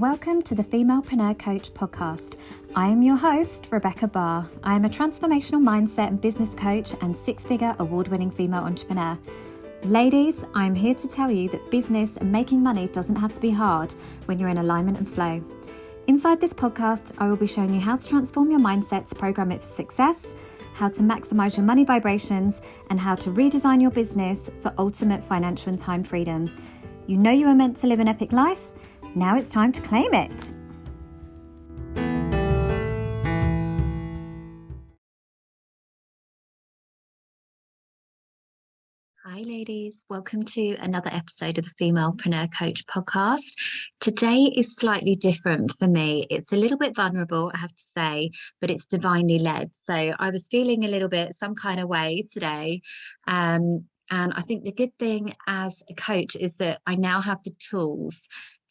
Welcome to the Femalepreneur Coach podcast. I am your host, Rebecca Barr. I am a transformational mindset and business coach and six-figure award-winning female entrepreneur. Ladies, I'm here to tell you that business and making money doesn't have to be hard when you're in alignment and flow. Inside this podcast, I will be showing you how to transform your mindset to program it for success, how to maximize your money vibrations, and how to redesign your business for ultimate financial and time freedom. You know you are meant to live an epic life. Now it's time to claim it. Hi ladies, welcome to another episode of the Femalepreneur Coach podcast. Today is slightly different for me. It's a little bit vulnerable, I have to say, but it's divinely led. So I was feeling a little bit some kind of way today. And I think the good thing as a coach is that I now have the tools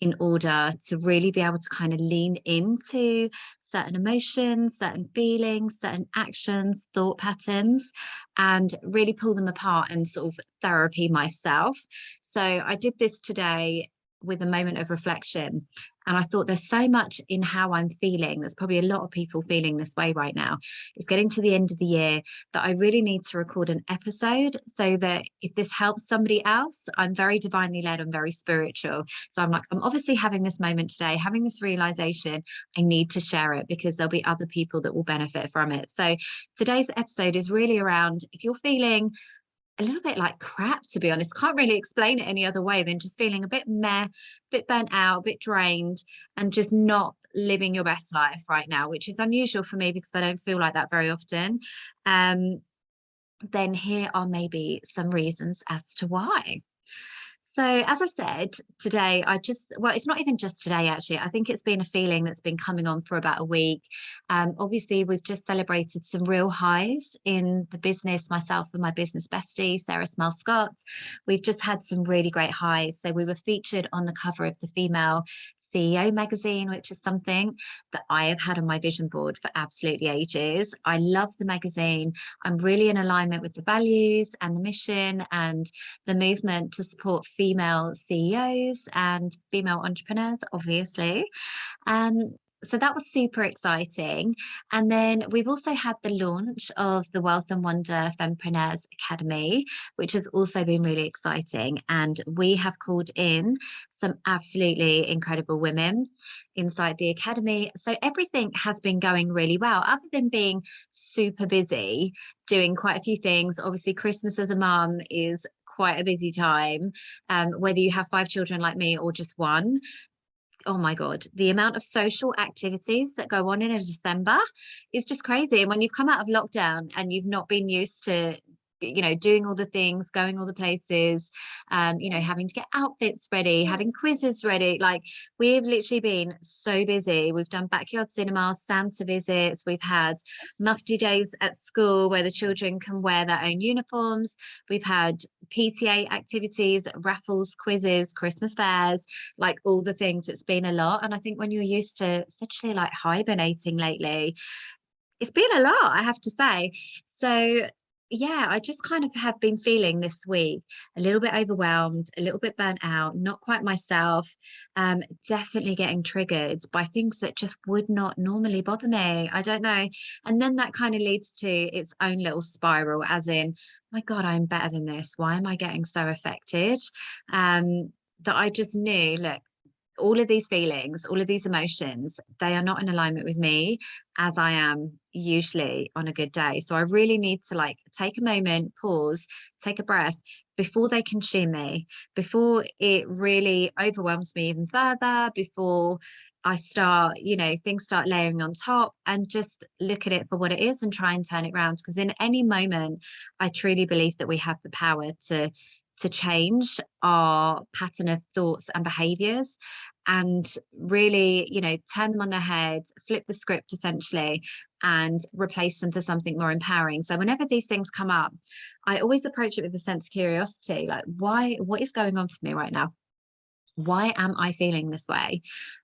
in order to really be able to kind of lean into certain emotions, certain feelings, certain actions, thought patterns, and really pull them apart and sort of therapy myself. So I did this today with a moment of reflection. And I thought there's so much in how I'm feeling. There's probably a lot of people feeling this way right now. It's getting to the end of the year that I really need to record an episode so that if this helps somebody else, I'm very divinely led, I'm very spiritual. So I'm obviously having this moment today, having this realization, I need to share it because there'll be other people that will benefit from it. So today's episode is really around if you're feeling a little bit like crap, to be honest. Can't really explain it any other way than just feeling a bit meh, a bit burnt out, a bit drained, and just not living your best life right now, which is unusual for me because I don't feel like that very often. Then here are maybe some reasons as to why. So as I said, today, it's not even just today, actually. I think it's been a feeling that's been coming on for about a week. Obviously, we've just celebrated some real highs in the business, myself and my business bestie, Sarah Small-Scott. We've just had some really great highs. So we were featured on the cover of the Female CEO magazine, which is something that I have had on my vision board for absolutely ages. I love the magazine. I'm really in alignment with the values and the mission and the movement to support female CEOs and female entrepreneurs, obviously. So that was super exciting. And then we've also had the launch of the Wealth and Wonder Fempreneurs Academy, which has also been really exciting. And we have called in some absolutely incredible women inside the academy. So everything has been going really well, other than being super busy, doing quite a few things. Obviously, Christmas as a mum is quite a busy time, whether you have 5 children like me or just one. Oh my God, the amount of social activities that go on in a December is just crazy. And when you've come out of lockdown and you've not been used to, doing all the things, going all the places, having to get outfits ready, having quizzes ready. Like we've literally been so busy. We've done backyard cinemas, Santa visits. We've had mufti days at school where the children can wear their own uniforms. We've had PTA activities, raffles, quizzes, Christmas fairs, like all the things. It's been a lot. And I think when you're used to essentially like hibernating lately, it's been a lot, I have to say. So yeah, I just kind of have been feeling this week a little bit overwhelmed, a little bit burnt out, not quite myself, definitely getting triggered by things that just would not normally bother me. I don't know. And then that kind of leads to its own little spiral, as in, my God, I'm better than this. Why am I getting so affected? That I just knew, look, all of these feelings, all of these emotions, they are not in alignment with me as I am usually on a good day. So I really need to take a moment, pause, take a breath before they consume me, before it really overwhelms me even further, before I start, things start layering on top, and just look at it for what it is and try and turn it around. Because in any moment, I truly believe that we have the power to change our pattern of thoughts and behaviors and really, turn them on their head, flip the script essentially, and replace them for something more empowering. So whenever these things come up, I always approach it with a sense of curiosity, like, what is going on for me right now? Why am I feeling this way?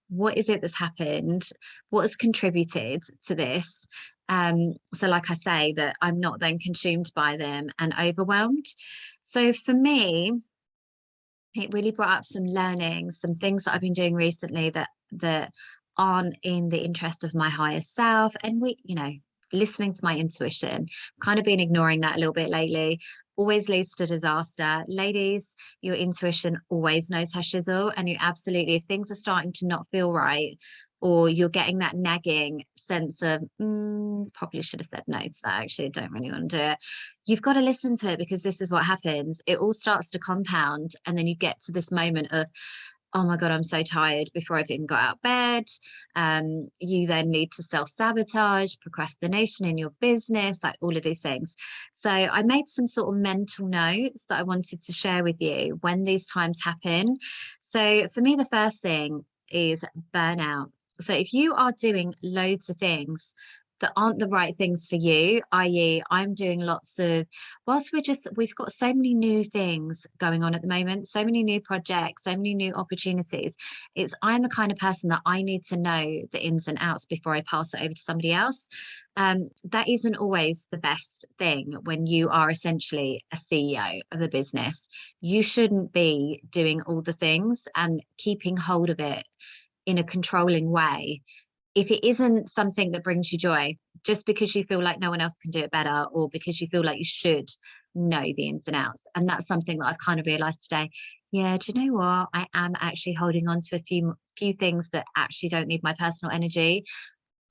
What is it that's happened? What has contributed to this? So like I say, that I'm not then consumed by them and overwhelmed. So for me, it really brought up some learning, some things that I've been doing recently that that aren't in the interest of my higher self. And listening to my intuition, kind of been ignoring that a little bit lately, always leads to disaster. Ladies, your intuition always knows her shizzle, and you absolutely, if things are starting to not feel right, or you're getting that nagging sense of probably should have said no to that, actually I don't really want to do it, you've got to listen to it, because this is what happens. It all starts to compound, and then you get to this moment of, oh my God, I'm so tired, before I've even got out of bed. You then lead to self-sabotage, procrastination in your business, like all of these things. So I made some sort of mental notes that I wanted to share with you when these times happen. So for me, the first thing is burnout. So if you are doing loads of things that aren't the right things for you, i.e., I'm doing lots of, we've got so many new things going on at the moment, so many new projects, so many new opportunities. I'm the kind of person that I need to know the ins and outs before I pass it over to somebody else. That isn't always the best thing when you are essentially a CEO of a business. You shouldn't be doing all the things and keeping hold of it in a controlling way if it isn't something that brings you joy, just because you feel like no one else can do it better, or because you feel like you should know the ins and outs. And that's something that I've kind of realized today. Yeah, do you know what? I am actually holding on to a few things that actually don't need my personal energy,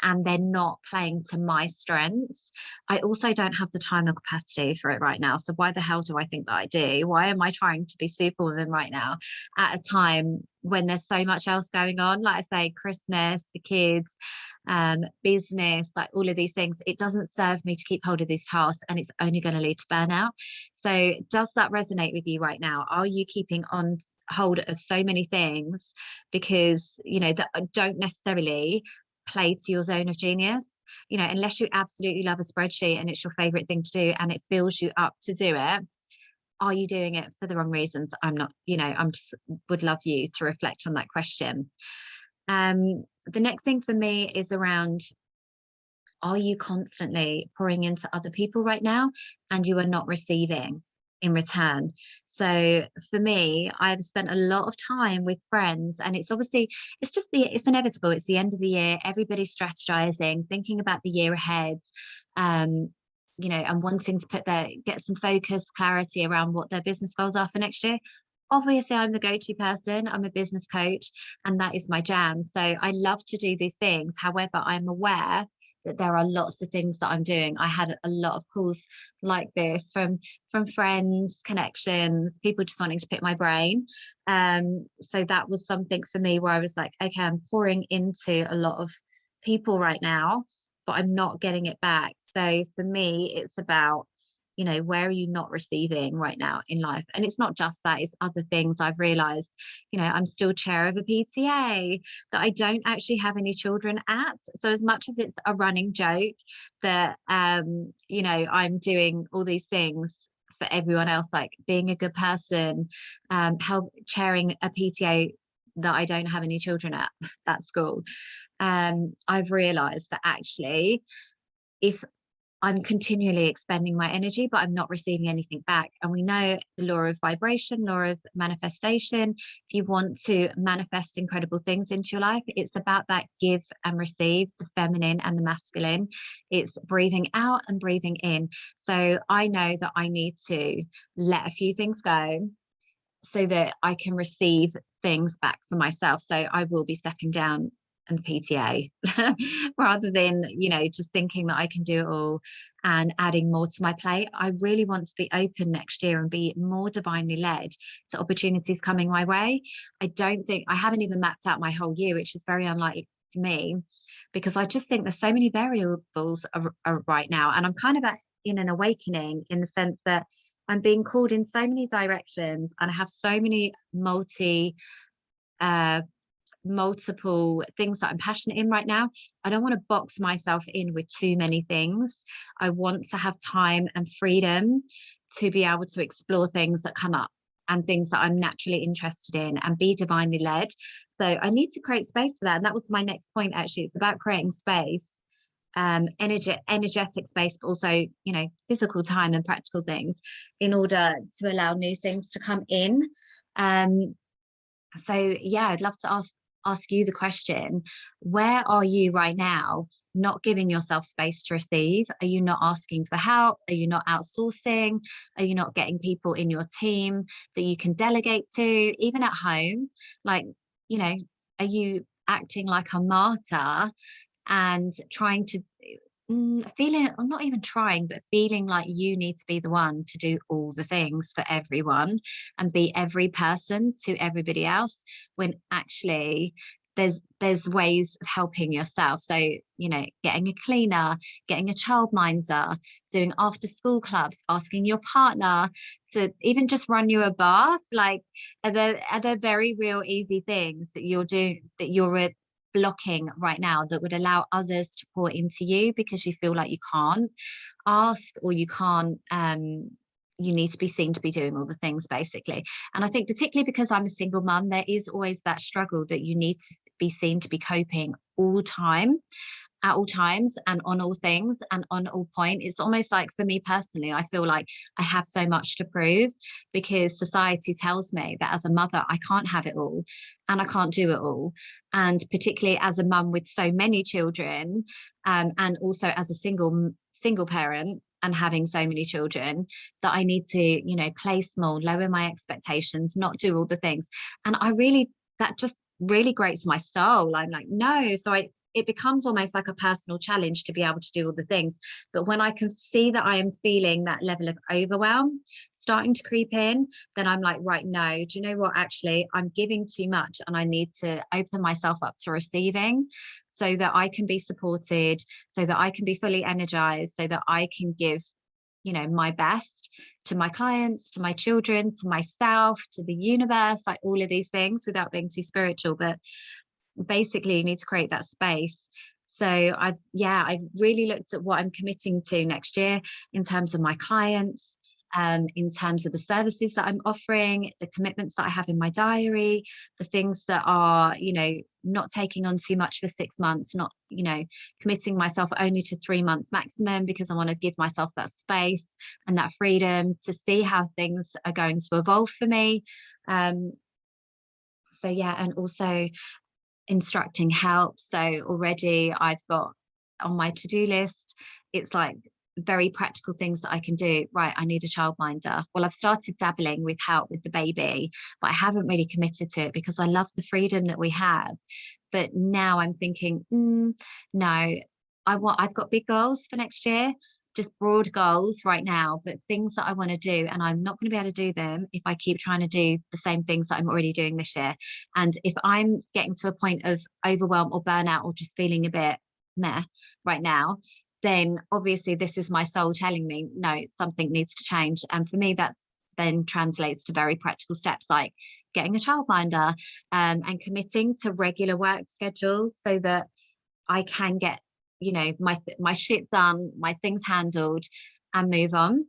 and they're not playing to my strengths. I also don't have the time or capacity for it right now. So why the hell do I think that I do? Why am I trying to be superwoman right now at a time when there's so much else going on? Like I say, Christmas, the kids, business, like all of these things. It doesn't serve me to keep hold of these tasks, and it's only going to lead to burnout. So does that resonate with you right now? Are you keeping on hold of so many things because that don't necessarily play to your zone of genius? Unless you absolutely love a spreadsheet and it's your favorite thing to do and it fills you up to do it, are you doing it for the wrong reasons? I'm not. I'm just would love you to reflect on that question. The next thing for me is around, are you constantly pouring into other people right now and you are not receiving in return? So for me, I've spent a lot of time with friends, and it's inevitable. It's the end of the year. Everybody's strategizing, thinking about the year ahead, and wanting to get some focus, clarity around what their business goals are for next year. Obviously, I'm the go-to person. I'm a business coach, and that is my jam. So I love to do these things. However, I'm aware that there are lots of things that I'm doing. I had a lot of calls like this from friends, connections, people just wanting to pick my brain. So that was something for me where I was like, okay, I'm pouring into a lot of people right now, but I'm not getting it back. So for me, it's about, where are you not receiving right now in life? And it's not just that, it's other things. I've realized, I'm still chair of a PTA that I don't actually have any children at. So as much as it's a running joke that, I'm doing all these things for everyone else, like being a good person, chairing a PTA that I don't have any children at that school. I've realized that actually, if I'm continually expending my energy, but I'm not receiving anything back. And we know the law of vibration, law of manifestation. If you want to manifest incredible things into your life, it's about that give and receive, the feminine and the masculine. It's breathing out and breathing in. So I know that I need to let a few things go so that I can receive things back for myself. So I will be stepping down and PTA rather than just thinking that I can do it all and adding more to my plate. I really want to be open next year and be more divinely led to opportunities coming my way. I haven't even mapped out my whole year, which is very unlikely for me, because I just think there's so many variables are right now, and I'm kind of in an awakening, in the sense that I'm being called in so many directions, and I have so many multiple things that I'm passionate in right now. I don't want to box myself in with too many things. I want to have time and freedom to be able to explore things that come up and things that I'm naturally interested in and be divinely led. So I need to create space for that. And that was my next point, actually. It's about creating space, energetic space, but also, physical time and practical things in order to allow new things to come in. So yeah, I'd love to ask you the question, where are you right now not giving yourself space to receive? Are you not asking for help? Are you not outsourcing? Are you not getting people in your team that you can delegate to, even at home? Like, you know, are you acting like a martyr and trying to feeling, or not even trying, but feeling like you need to be the one to do all the things for everyone and be every person to everybody else, when actually there's ways of helping yourself. So, getting a cleaner, getting a childminder, doing after school clubs, asking your partner to even just run you a bath. Like, are there very real easy things that you're doing, that you're blocking right now, that would allow others to pour into you because you feel like you can't ask, or you can't, you need to be seen to be doing all the things, basically. And I think particularly because I'm a single mum, there is always that struggle that you need to be seen to be coping all time, at all times, and on all things, and on all point. It's almost like, for me personally, I feel like I have so much to prove, because society tells me that as a mother I can't have it all and I can't do it all. And particularly as a mum with so many children, and also as a single parent and having so many children, that I need to, play small, lower my expectations, not do all the things. And that just really grates my soul. I'm like, no. So it becomes almost like a personal challenge to be able to do all the things. But when I can see that I am feeling that level of overwhelm starting to creep in, then I'm like, right, no, do you know what? Actually, I'm giving too much, and I need to open myself up to receiving, so that I can be supported, so that I can be fully energized, so that I can give, my best to my clients, to my children, to myself, to the universe, like all of these things, without being too spiritual. But basically, you need to create that space. So I've really looked at what I'm committing to next year in terms of my clients, in terms of the services that I'm offering, the commitments that I have in my diary, the things that are, not taking on too much for 6 months, not, committing myself only to 3 months maximum, because I want to give myself that space and that freedom to see how things are going to evolve for me. And also instructing help. So already I've got on my to-do list, it's like very practical things that I can do. Right, I need a childminder. Well, I've started dabbling with help with the baby, but I haven't really committed to it because I love the freedom that we have. But now I'm thinking, no, I've got big goals for next year, just broad goals right now, but things that I want to do, and I'm not going to be able to do them if I keep trying to do the same things that I'm already doing this year. And if I'm getting to a point of overwhelm or burnout, or just feeling a bit meh right now, then obviously this is my soul telling me, no, something needs to change. And for me, that's then translates to very practical steps like getting a childminder, and committing to regular work schedules, so that I can get, my shit done, my things handled, and move on.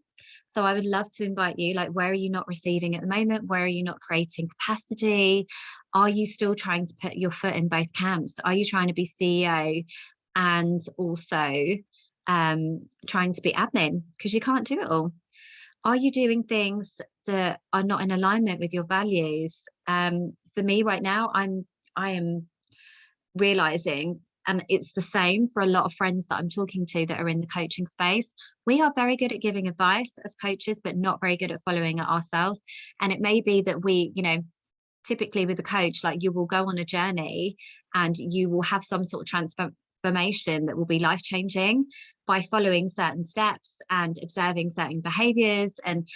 So I would love to invite you, like, where are you not receiving at the moment? Where are you not creating capacity? Are you still trying to put your foot in both camps? Are you trying to be CEO and also trying to be admin? Because you can't do it all. Are you doing things that are not in alignment with your values? For me right now, I am realizing, and it's the same for a lot of friends that I'm talking to that are in the coaching space, we are very good at giving advice as coaches, but not very good at following it ourselves. And it may be that we, typically with a coach, like, you will go on a journey and you will have some sort of transformation that will be life changing by following certain steps and observing certain behaviors and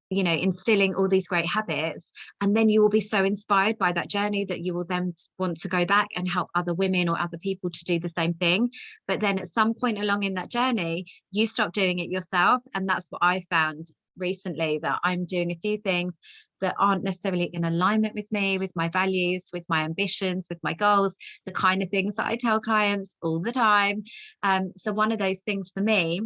instilling all these great habits. And then you will be so inspired by that journey that you will then want to go back and help other women or other people to do the same thing. But then at some point along in that journey, you stop doing it yourself. And that's what I found recently, that I'm doing a few things that aren't necessarily in alignment with me, with my values, with my ambitions, with my goals, the kind of things that I tell clients all the time. So one of those things for me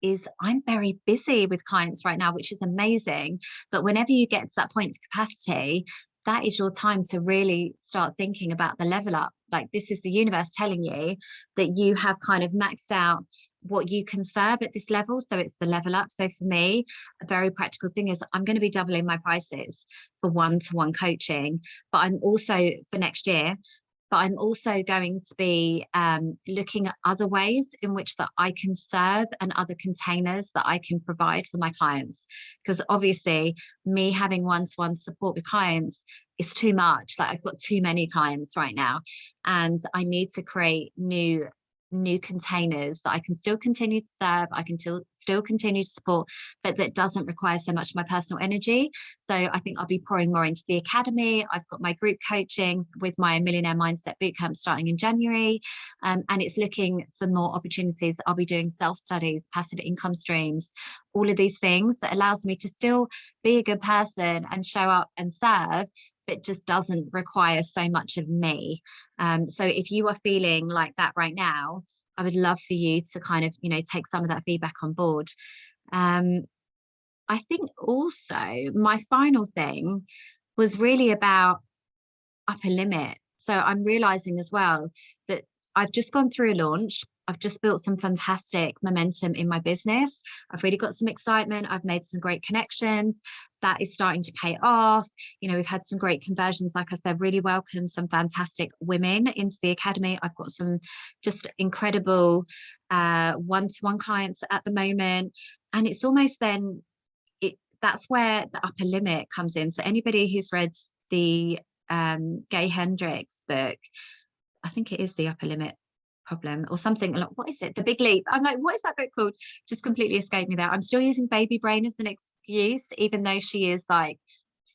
is I'm very busy with clients right now, which is amazing. But whenever you get to that point of capacity, that is your time to really start thinking about the level up. Like, this is the universe telling you that you have kind of maxed out what you can serve at this level. So it's the level up. So for me, a very practical thing is I'm going to be doubling my prices for one-to-one coaching, but I'm also for next year. But I'm also going to be looking at other ways in which that I can serve and other containers that I can provide for my clients. Because obviously, me having one-to-one support with clients is too much. Like I've got too many clients right now, and I need to create new containers that I can still continue to serve, I can still continue to support, but that doesn't require so much of my personal energy. So I think I'll be pouring more into the academy. I've got my group coaching with my Millionaire Mindset Bootcamp starting in January, and it's looking for more opportunities. I'll be doing self-studies, passive income streams, all of these things that allows me to still be a good person and show up and serve, but just doesn't require so much of me. So if you are feeling like that right now, I would love for you to kind of, take some of that feedback on board. I think also my final thing was really about upper limit. So I'm realizing as well that I've just gone through a launch. I've just built some fantastic momentum in my business. I've really got some excitement. I've made some great connections. That is starting to pay off. We've had some great conversions. Like I said, really welcome some fantastic women into the academy. I've got some just incredible one-to-one clients at the moment. And it's almost then, that's where the upper limit comes in. So anybody who's read the Gay Hendricks book, I think it is The Upper Limit Problem or something. Like, what is it? The Big Leap. I'm like, what is that book called? Just completely escaped me there. I'm still using baby brain as an excuse, even though she is like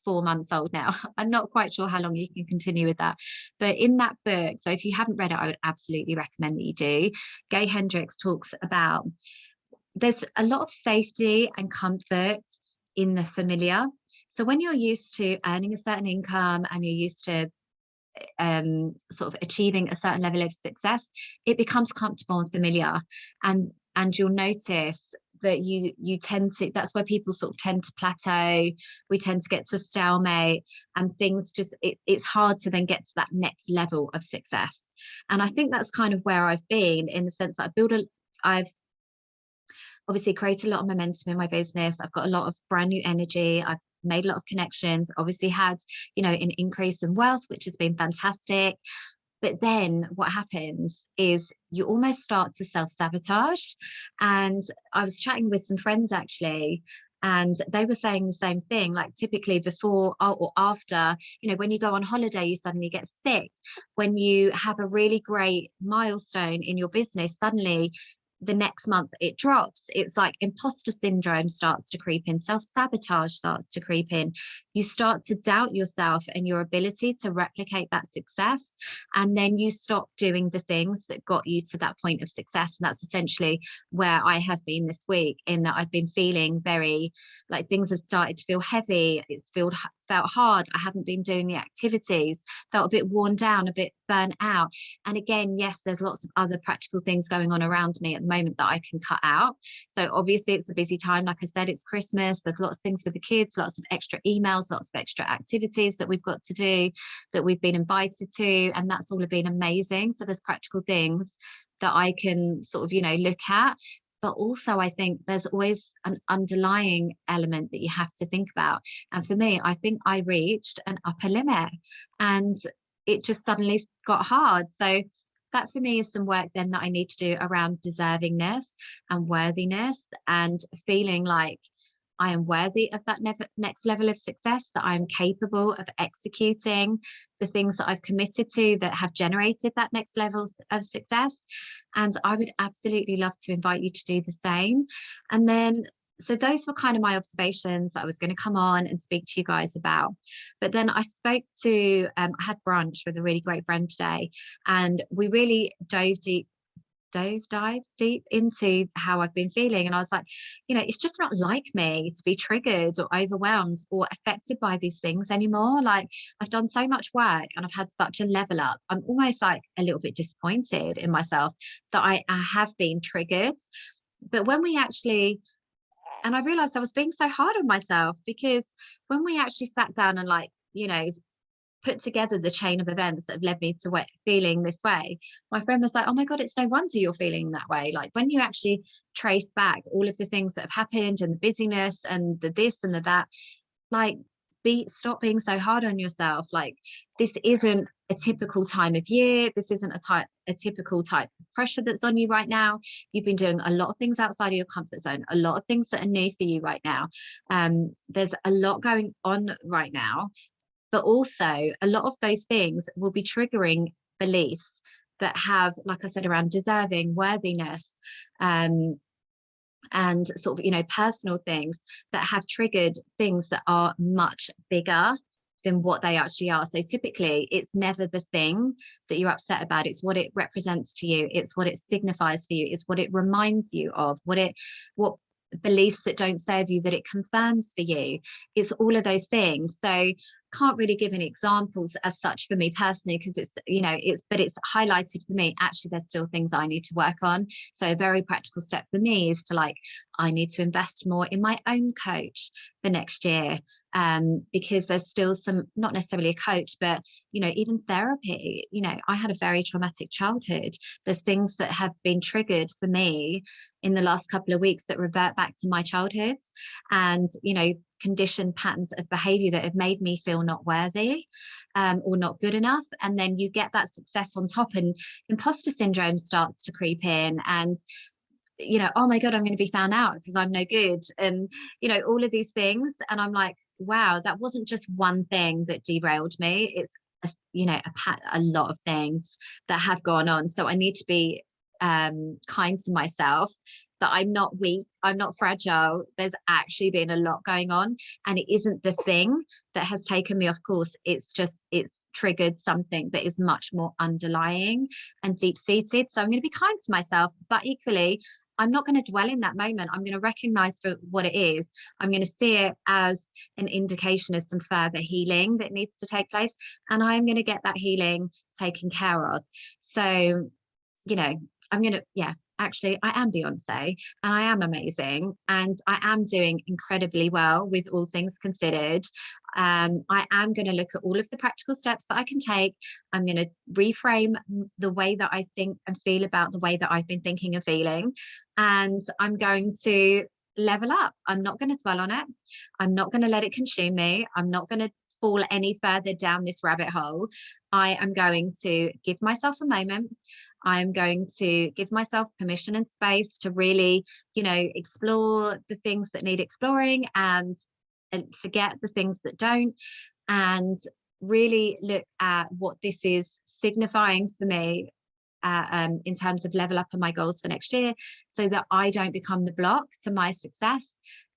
4 months old now. I'm not quite sure how long you can continue with that. But in that book, so if you haven't read it, I would absolutely recommend that you do. Gay Hendricks talks about there's a lot of safety and comfort in the familiar. So when you're used to earning a certain income and you're used to sort of achieving a certain level of success, it becomes comfortable and familiar, and you'll notice that you tend to, that's where people sort of tend to plateau. We tend to get to a stalemate, and things just it's hard to then get to that next level of success. And I think that's kind of where I've been, in the sense that I've obviously created a lot of momentum in my business. I've got a lot of brand new energy. I've made a lot of connections, obviously had, an increase in wealth, which has been fantastic. But then what happens is you almost start to self-sabotage. And I was chatting with some friends actually, and they were saying the same thing. Like typically before or after, when you go on holiday, you suddenly get sick. When you have a really great milestone in your business, suddenly the next month it drops. It's like imposter syndrome starts to creep in, self-sabotage starts to creep in. You start to doubt yourself and your ability to replicate that success, and then you stop doing the things that got you to that point of success. And that's essentially where I have been this week, in that I've been feeling very like things have started to feel heavy. It's felt hard. I haven't been doing the activities, felt a bit worn down, a bit burnt out. And again, yes, there's lots of other practical things going on around me at the moment that I can cut out. So obviously it's a busy time. Like I said, it's Christmas. There's lots of things with the kids, lots of extra emails, lots of extra activities that we've got to do, that we've been invited to, and that's all been amazing. So there's practical things that I can sort of, look at. But also I think there's always an underlying element that you have to think about. And for me, I think I reached an upper limit, and it just suddenly got hard. So that for me is some work then that I need to do around deservingness and worthiness, and feeling like I am worthy of that next level of success, that I'm capable of executing the things that I've committed to that have generated that next level of success. And I would absolutely love to invite you to do the same. And then, so those were kind of my observations that I was going to come on and speak to you guys about. But then I spoke to, I had brunch with a really great friend today, and we really dive deep into how I've been feeling. And I was like, it's just not like me to be triggered or overwhelmed or affected by these things anymore. Like I've done so much work and I've had such a level up. I'm almost like a little bit disappointed in myself that I have been triggered. But when we actually, and I realized I was being so hard on myself, because when we actually sat down and put together the chain of events that have led me to feeling this way, my friend was like, oh my God, it's no wonder you're feeling that way. Like when you actually trace back all of the things that have happened and the busyness and the this and the that, like stop being so hard on yourself. Like this isn't a typical time of year. This isn't a typical type of pressure that's on you right now. You've been doing a lot of things outside of your comfort zone, a lot of things that are new for you right now. There's a lot going on right now, but also a lot of those things will be triggering beliefs that have, like I said, around deserving, worthiness, and sort of, personal things that have triggered things that are much bigger than what they actually are. So typically it's never the thing that you're upset about, it's what it represents to you, it's what it signifies for you, it's what it reminds you of, what beliefs that don't serve you that it confirms for you. It's all of those things. So can't really give any examples as such for me personally, because it's highlighted for me, actually there's still things I need to work on. So a very practical step for me is to I need to invest more in my own coach for next year, because there's still some, not necessarily a coach, but even therapy. I had a very traumatic childhood. There's things that have been triggered for me in the last couple of weeks that revert back to my childhoods, and conditioned patterns of behavior that have made me feel not worthy, or not good enough. And then you get that success on top, and imposter syndrome starts to creep in, and oh my God, I'm going to be found out because I'm no good, and all of these things. And I'm like, wow, that wasn't just one thing that derailed me. It's a lot of things that have gone on. So I need to be kind to myself, that I'm not weak, I'm not fragile. There's actually been a lot going on, and it isn't the thing that has taken me off course. It's triggered something that is much more underlying and deep-seated. So I'm going to be kind to myself, but equally I'm not going to dwell in that moment. I'm going to recognize for what it is. I'm going to see it as an indication of some further healing that needs to take place, and I'm going to get that healing taken care of. So I'm going to, actually, I am Beyonce, and I am amazing, and I am doing incredibly well with all things considered. I am going to look at all of the practical steps that I can take. I'm going to reframe the way that I think and feel about the way that I've been thinking and feeling, and I'm going to level up. I'm not going to dwell on it. I'm not going to let it consume me. I'm not going to fall any further down this rabbit hole. I am going to give myself a moment. I'm going to give myself permission and space to really, explore the things that need exploring, and forget the things that don't, and really look at what this is signifying for me, in terms of level up on my goals for next year, so that I don't become the block to my success.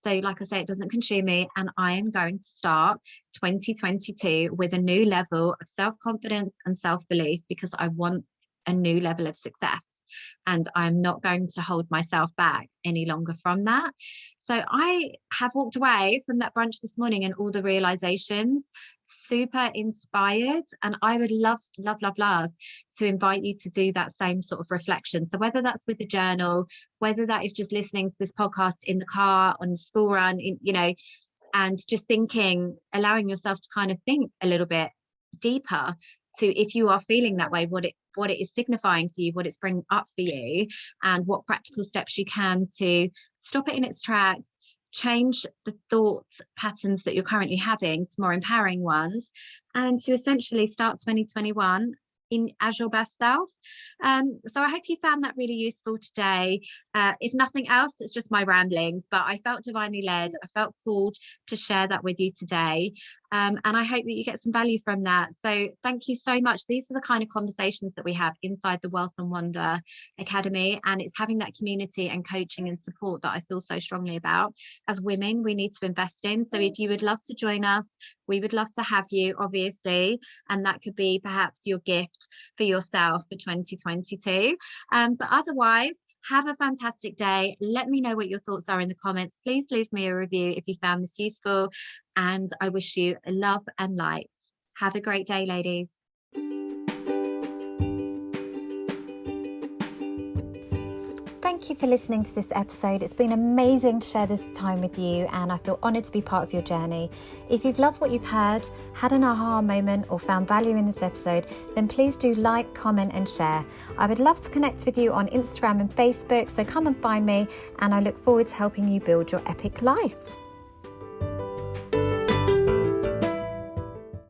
So like I say, it doesn't consume me, and I am going to start 2022 with a new level of self-confidence and self-belief, because I want a new level of success, and I'm not going to hold myself back any longer from that. So I have walked away from that brunch this morning and all the realizations super inspired, and I would love to invite you to do that same sort of reflection. So whether that's with the journal, whether that is just listening to this podcast in the car, on the school run, and just thinking, allowing yourself to kind of think a little bit deeper to, if you are feeling that way, what it is signifying for you, what it's bringing up for you, and what practical steps you can to stop it in its tracks, change the thought patterns that you're currently having to more empowering ones, and to essentially start 2021 as your best self. So I hope you found that really useful today. If nothing else, it's just my ramblings, but I felt divinely led. I felt called to share that with you today. And I hope that you get some value from that. So thank you so much. These are the kind of conversations that we have inside the Wealth and Wonder Academy, and it's having that community and coaching and support that I feel so strongly about. As women, we need to invest in. So if you would love to join us, we would love to have you, obviously, and that could be perhaps your gift for yourself for 2022. But otherwise, have a fantastic day. Let me know what your thoughts are in the comments. Please leave me a review if you found this useful, and I wish you love and light. Have a great day, ladies. thank you for listening to this episode. It's been amazing to share this time with you, and I feel honoured to be part of your journey. If you've loved what you've heard, had an aha moment, or found value in this episode, then please do like, comment and share. I would love to connect with you on Instagram and Facebook, so come and find me, and I look forward to helping you build your epic life.